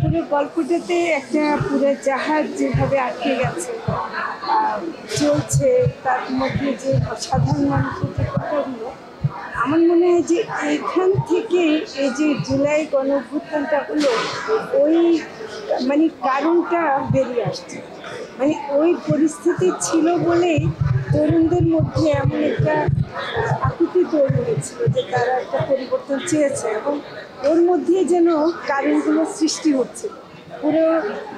পুরো গল্পটাতে একটা পুরো জাহাজ যেভাবে আটকে গেছে চলছে, তার মধ্যে যে সাধারণ মানুষের যে কথাগুলো, আমার মনে হয় যে এইখান থেকে এই যে জুলাই গণ অভ্যুত্থানটা হলো, ওই মানে কারণটা বেরিয়ে আসছে। মানে ওই পরিস্থিতি ছিল বলেই তরুণদের মধ্যে এমন একটা আকুতি তৈরি হয়েছিল যে তারা একটা পরিবর্তন চেয়েছে, এবং ওর মধ্যে যেন কারণগুলো সৃষ্টি হচ্ছিল। পুরো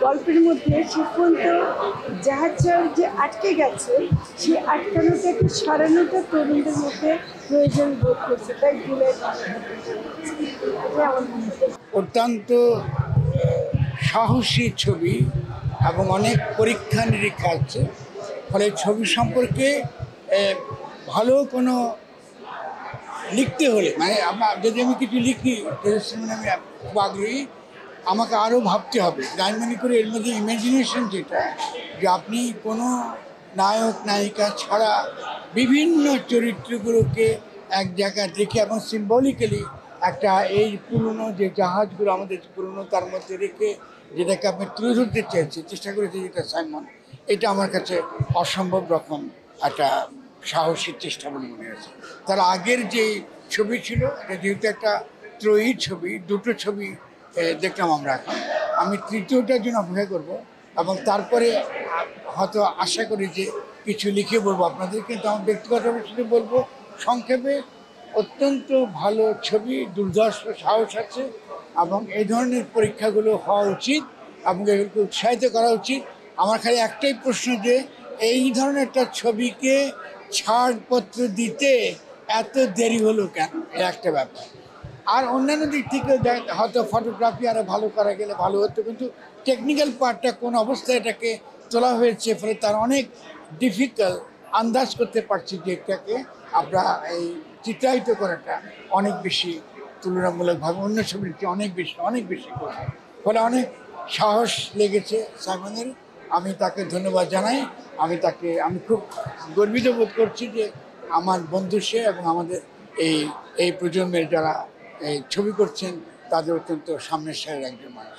গল্পের মধ্যে সে পর্যন্ত জাহাজটা যে আটকে গেছে, সেই আটকানোটাকে সরানোটা তরুণদের মধ্যে প্রয়োজন বোধ করছে, তাই জুলাই আমার মনে হয়। অত্যন্ত সাহসী ছবি এবং অনেক পরীক্ষা নিরীক্ষা আছে। ফলে ছবি সম্পর্কে ভালো কোনো লিখতে হলে, মানে যদি আমি কিছু লিখি, আমি খুব আগ্রহী, আমাকে আরও ভাবতে হবে। আমি মনে করি এর মধ্যে ইমাজিনেশন যেটা, যে আপনি কোনো নায়ক নায়িকা ছাড়া বিভিন্ন চরিত্রগুলোকে এক জায়গায় রেখে এবং সিম্বলিক্যালি একটা এই পুরনো যে জাহাজগুলো আমাদের পুরনো, তার মধ্যে রেখে যেটাকে আপনি তুলে ধরতে চেষ্টা করেছে যেটা সাইমন, এটা আমার কাছে অসম্ভব রকম একটা সাহসী চেষ্টা বলে মনে হয়েছে। তার আগের যে ছবি ছিল, এটা যেহেতু একটা ত্রয়ী ছবি, দুটো ছবি দেখলাম আমরা, এখন আমি তৃতীয়টার জন্য অপেক্ষা করবো, এবং তারপরে হয়তো আশা করি যে কিছু লিখে বলবো আপনাদের। কিন্তু আমার ব্যক্তিগতভাবে শুধু বলবো সংক্ষেপে, অত্যন্ত ভালো ছবি, দুর্ধর্ষ সাহস আছে, এবং এই ধরনের পরীক্ষাগুলো হওয়া উচিত এবং এগুলোকে উৎসাহিত করা উচিত। আমার খালি একটাই প্রশ্ন, যে এই ধরনের একটা ছবিকে ছাড়পত্র দিতে এত দেরি হলো কেন, এর একটা ব্যাপার। আর অন্যান্য দিক থেকে হয়তো ফটোগ্রাফি আরও ভালো করা গেলে ভালো হতো, কিন্তু টেকনিক্যাল পার্টটা কোন অবস্থায় এটাকে তোলা হয়েছে, ফলে তার অনেক ডিফিকাল্ট আন্দাজ করতে পারছি যে এটাকে আমরা এই চিত্রায়িত করাটা অনেক বেশি তুলনামূলকভাবে অন্য ছবির চেয়ে অনেক বেশি কঠিন। ফলে অনেক সাহস লেগেছে সাইমনের, আমি তাকে ধন্যবাদ জানাই। আমি খুব গর্বিত বোধ করছি যে আমার বন্ধু সে, এবং আমাদের এই প্রজন্মের যারা এই ছবি করছেন তাদের অত্যন্ত সামনের সারির একজন মানুষ।